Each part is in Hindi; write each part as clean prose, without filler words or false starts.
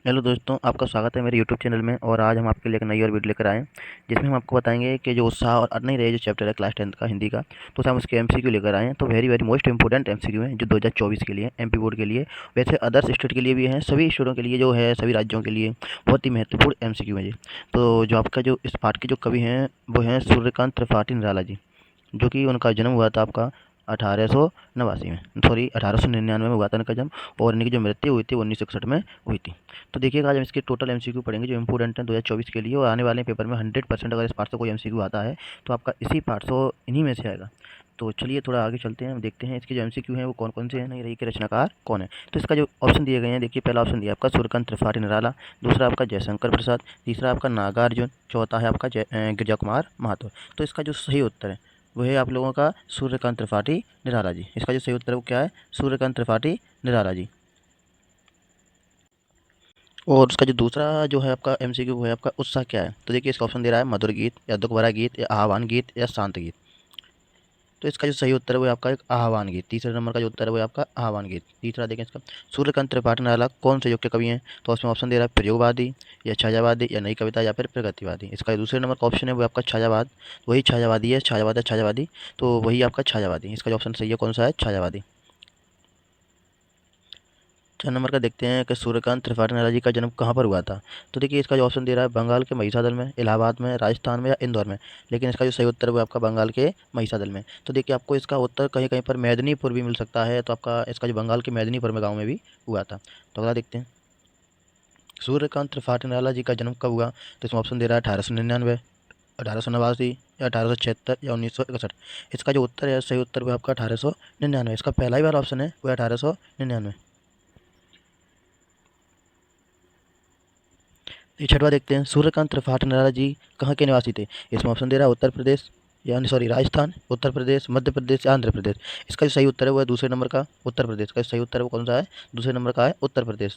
हेलो दोस्तों, आपका स्वागत है मेरे यूट्यूब चैनल में। और आज हम आपके लिए एक नई और वीडियो लेकर आए हैं, जिसमें हम आपको बताएंगे कि जो उत्साह और नहीं रहे जो चैप्टर है क्लास 10th का हिंदी का, तो हम उसके एमसीक्यू लेकर आए हैं। तो very very most important MCQ हैं जो 2024 के लिए एमपी बोर्ड के लिए, वैसे अदर्स स्टेट के लिए भी हैं, सभी स्टेटों के लिए जो है, सभी राज्यों के लिए बहुत ही महत्वपूर्ण एमसीक्यू है जी। तो जो आपका जो इस पाठ के जो कवि हैं वो हैं सूर्यकांत त्रिपाठी निराला जी, जो कि उनका जन्म हुआ था आपका 1889 में, सॉरी 1899 में हुआ था इनका जन्म। और इनकी जो मृत्यु हुई थी 1961 में हुई थी। तो देखिएगा आज हम इसके टोटल एमसीक्यू पढ़ेंगे जो इंपॉर्टेंट है 2024 के लिए, और आने वाले पेपर में 100% अगर इस पार्ट से कोई एमसीक्यू आता है तो आपका इसी पार्ट से इन्हीं में से आएगा। तो चलिए थोड़ा आगे चलते हैं, हम देखते हैं इसके जो एमसीक्यू हैं वो कौन कौन से हैं, नहीं रही के रचनाकार कौन है। तो इसका जो ऑप्शन दिए गए हैं, देखिए पहला ऑप्शन दिया आपका सूर्यकांत त्रिपाठी निराला, दूसरा आपका जयशंकर प्रसाद, तीसरा आपका नागार्जुन, चौथा है आपका गिरजा कुमार महातो। तो इसका जो सही उत्तर है वो है आप लोगों का सूर्यकांत त्रिपाठी निराला जी। इसका जो सही उत्तर है वो क्या है? सूर्यकांत त्रिपाठी निराला जी। और उसका जो दूसरा जो है आपका एमसीक्यू वो है आपका उत्साह क्या है। तो देखिए इसका ऑप्शन दे रहा है मधुर गीत, या दुख भरा गीत, या आह्वान गीत, या शांत गीत। तो इसका जो सही उत्तर है वो आपका एक आह्वान गीत। तीसरे नंबर का जो उत्तर है वो आपका आह्वान गीत। तीसरा देखें इसका, सूर्यकांत त्रिपाठी निराला कौन से युग के कवि हैं। तो उसमें ऑप्शन दे रहा है प्रयोगवादी, या छायावादी, या नई कविता, या फिर प्रगतिवादी। इसका दूसरे नंबर का ऑप्शन है वो आपका छायावाद, वही छायावादी है, छायावाद है छायावादी, तो वही आपका छायावादी। इसका जो ऑप्शन सही है कौन सा है? छायावादी। 4 नंबर का देखते हैं कि सूर्यकांत त्रिपाठी निराला जी का जन्म कहाँ पर हुआ था। तो देखिए इसका जो ऑप्शन दे रहा है बंगाल के महिसादल में, इलाहाबाद में, राजस्थान में, या इंदौर में। लेकिन इसका जो सही उत्तर है वो आपका बंगाल के महिसादल में। तो देखिए आपको इसका उत्तर कहीं कहीं पर मेदिनीपुर भी मिल सकता है, तो आपका इसका जो बंगाल के मेदिनीपुर में गाँव में भी हुआ था। तो अगला देखते हैं, सूर्यकांत त्रिपाठी निराला जी का जन्म कब हुआ। तो इसमें ऑप्शन दे रहा है 1899, 1889, या 1876, या 1961। इसका जो उत्तर है सही उत्तर वो आपका 1899। इसका पहला ही वाला ऑप्शन है वो है 1899। ये छठवा देखते हैं, सूर्यकांत त्रिपाठी निराला जी कहाँ के निवासी थे। इसमें ऑप्शन दे रहा है उत्तर प्रदेश, यानी सॉरी राजस्थान, उत्तर प्रदेश, मध्य प्रदेश, या आंध्र प्रदेश। इसका जो सही उत्तर है वो है दूसरे नंबर का उत्तर प्रदेश। का सही उत्तर है वो कौन सा है? दूसरे नंबर का है उत्तर प्रदेश।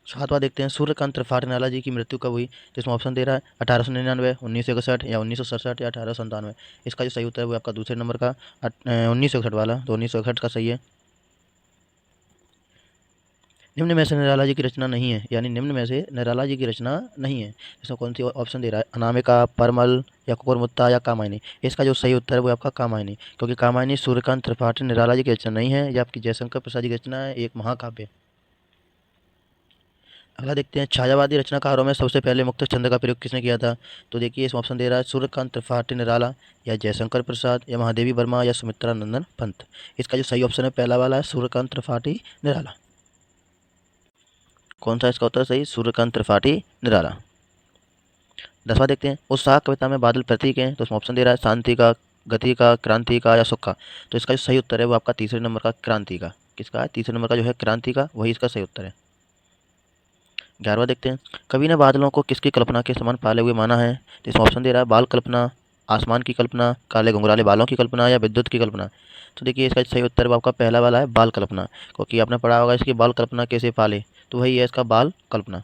सातवां देखते हैं, सूर्यकांत त्रिपाठी निराला जी की मृत्यु कब हुई। तो इसमें ऑप्शन दे रहा है 1899, 1961, या 1967, या 1897। इसका जो सही उत्तर है वो आपका दूसरे नंबर का 1961 वाला, तो 1961 का सही है। निम्न में से निराला जी की रचना नहीं है, यानी निम्न में से निराला जी की रचना नहीं है। इसमें कौन सी ऑप्शन दे रहा है? अनामिका, परमल, या कुकुरमुत्ता, या कामायनी। इसका जो सही उत्तर है वो आपका कामायनी, क्योंकि कामायनी सूर्यकांत त्रिपाठी निराला जी की रचना नहीं है, यह आपकी जयशंकर प्रसाद जी की रचना है, एक महाकाव्य। अगला देखते हैं, छायावादी रचनाकारों में सबसे पहले मुक्त छंद का प्रयोग किसने किया था। तो देखिए इसमें ऑप्शन दे रहा है सूर्यकांत त्रिपाठी निराला, या जयशंकर प्रसाद, या महादेवी वर्मा, या सुमित्रा नंदन पंत। इसका जो सही ऑप्शन है पहला वाला है, सूर्यकांत त्रिपाठी निराला। कौन सा इसका उत्तर सही? सूर्यकांत त्रिपाठी निराला। 10वां देखते हैं, उत्साह कविता में बादल प्रतीक हैं। तो उसमें ऑप्शन दे रहा है शांति का, गति का, क्रांति का, या सुख का। तो इसका जो सही उत्तर है वो आपका तीसरे नंबर का क्रांति का। किसका है? तीसरे नंबर का जो है क्रांति का, वही इसका सही उत्तर है। 11वां देखते हैं, कवि ने बादलों को किसकी कल्पना के समान पाले हुए माना है। तो इसमें ऑप्शन दे रहा है बाल कल्पना, आसमान की कल्पना, काले घुंघराले बालों की कल्पना, या विद्युत की कल्पना। तो देखिए इसका सही उत्तर वो आपका पहला वाला है बाल कल्पना, क्योंकि आपने पढ़ा होगा इसकी बाल कल्पना कैसे पाले, तो वही है इसका बाल कल्पना।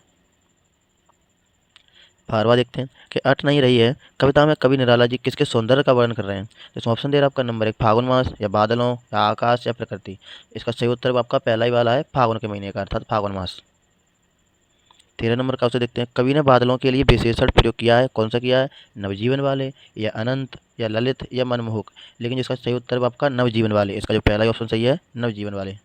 12वां देखते हैं कि अट नहीं रही है, कविता में कवि निराला जी किसके सौंदर्य का वर्णन कर रहे हैं। तो इसमें ऑप्शन दे रहा है आपका नंबर 1 फागुन मास, या बादलों, या आकाश, या प्रकृति। इसका सही उत्तर आपका पहला ही वाला है फागुन के महीने का, अर्थात फागुन मास। 13 नंबर का उसे देखते हैं, कवि ने बादलों के लिए विशेषण प्रयोग किया है, कौन सा किया है? नवजीवन वाले, या अनंत, या ललित, या मनमोहक। लेकिन इसका सही उत्तर आपका नवजीवन वाले। इसका जो पहला ही ऑप्शन सही है नवजीवन वाले।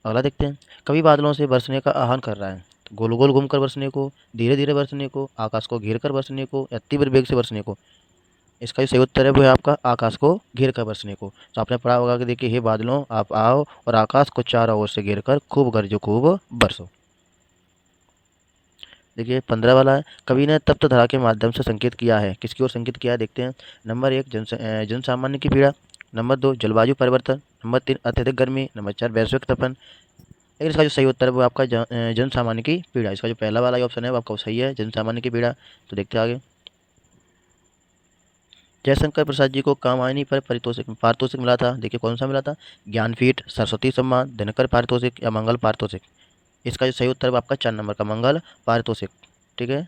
अगला देखते हैं, कवि बादलों से बरसने का आह्वान कर रहा है। तो गोल गोल घूमकर बरसने को, धीरे धीरे बरसने को, आकाश को घेर कर बरसने को, या तीव्र वेग से बरसने को। इसका जो सही उत्तर है वो है आपका आकाश को घेर कर बरसने को। तो आपने पढ़ा होगा कि देखिए, हे बादलों आप आओ और आकाश को चारों ओर से घेर कर खूब गरजो खूब बरसो। देखिए 15 वाला है, कवि ने तप्त धरा के माध्यम से संकेत किया है, किसकी ओर संकेत किया है देखते हैं। नंबर 1 जन सामान्य की पीड़ा, नंबर 2 जलवायु परिवर्तन, नंबर 3 अत्यधिक गर्मी, नंबर 4 वैश्विक तपन। लेकिन इसका जो सही उत्तर है वो आपका जन सामान्य की पीड़ा। इसका जो पहला वाला ऑप्शन है वो आपका सही है, जन सामान्य की पीड़ा। तो देखते हैं आगे, जयशंकर प्रसाद जी को कामायनी पर पारितोषिक मिला था। देखिए कौन सा मिला था? ज्ञानपीठ, सरस्वती सम्मान, दिनकर पारितोषिक, या मंगल पारितोषिक। इसका जो सही उत्तर है वो आपका 4 नंबर का मंगल पारितोषिक। ठीक है।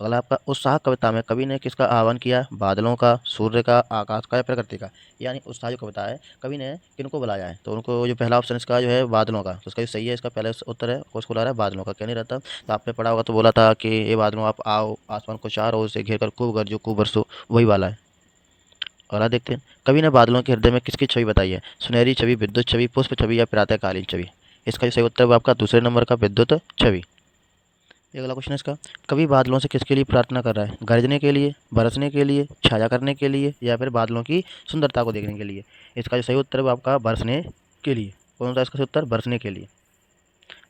अगला आपका उत्साह कविता में कवि ने किसका आह्वान किया? बादलों का, सूर्य का, आकाश का या प्रकृति का। यानी उत्साह जो कविता है कवि ने किनको बुलाया है? तो उनको जो पहला ऑप्शन इसका जो है बादलों का, तो उसका जो सही है इसका पहला उत्तर है उसको बुला रहा है बादलों का, क्या नहीं रहता। तो आपने पढ़ा होगा तो बोला था कि ये बादलों आप आओ, आसमान को चारों ओर से घेर कर खूब गरजो खूब बरसो, वही वाला है। अगला देखते हैं, कवि ने बादलों के हृदय में किसकी छवि बताई है? सुनहरी छवि, विद्युत छवि, पुष्प छवि या प्रातःकालीन छवि। इसका जो सही उत्तर है आपका दूसरे नंबर का विद्युत छवि। ये अगला क्वेश्चन है इसका, कवि बादलों से किसके लिए प्रार्थना कर रहा है? गरजने के लिए, बरसने के लिए, छाया करने के लिए या फिर बादलों की सुंदरता को देखने के लिए। इसका जो सही उत्तर है वो आपका बरसने के लिए। कौन सा इसका सही उत्तर? बरसने के लिए।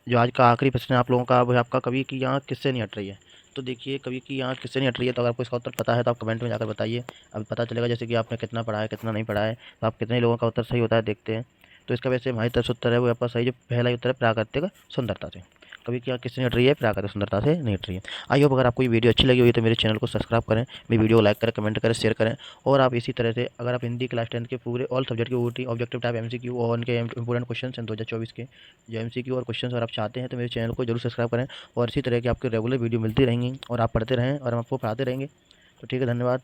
जो आज का आखिरी प्रश्न है आप लोगों का वो है आपका, कवि की आँख किससे नहीं हट रही है? तो देखिए कवि की आँख किससे नहीं हट रही है, तो अगर आपको इसका उत्तर पता है तो आप कमेंट में जाकर बताइए। अब पता चलेगा जैसे कि आपने कितना पढ़ा है कितना नहीं पढ़ा है, तो आप कितने लोगों का उत्तर सही होता है देखते हैं। तो इसका वैसे हमारी तरफ से उत्तर है वो आपका सही, जो पहला ही उत्तर है प्राकृतिक सुंदरता से। कभी क्या किससे नहीं हट रही है? प्राकृतिक सुंदरता से नहीं हट रही है। आई होप अगर आपको ये वीडियो अच्छी लगी हुई तो मेरे चैनल को सब्सक्राइब करें, मेरी वीडियो को लाइक करें, कमेंट करें, शेयर करें। और आप इसी तरह से अगर आप हिंदी क्लास 10 के पूरे ऑल सब्जेक्ट के ओटी ऑब्जेक्टिव टाइप एमसीक्यू और उनके इंपोर्टेंट क्वेश्चन हैं 2024 के जो एमसीक्यू और क्वेश्चन अगर आप चाहते हैं तो मेरे चैनल को जरूर सब्सक्राइब करें। और इसी तरह की आपको रेगुलर वीडियो मिलती रहेंगी और आप पढ़ते रहें और हम आपको पढ़ाते रहेंगे। तो ठीक है, धन्यवाद।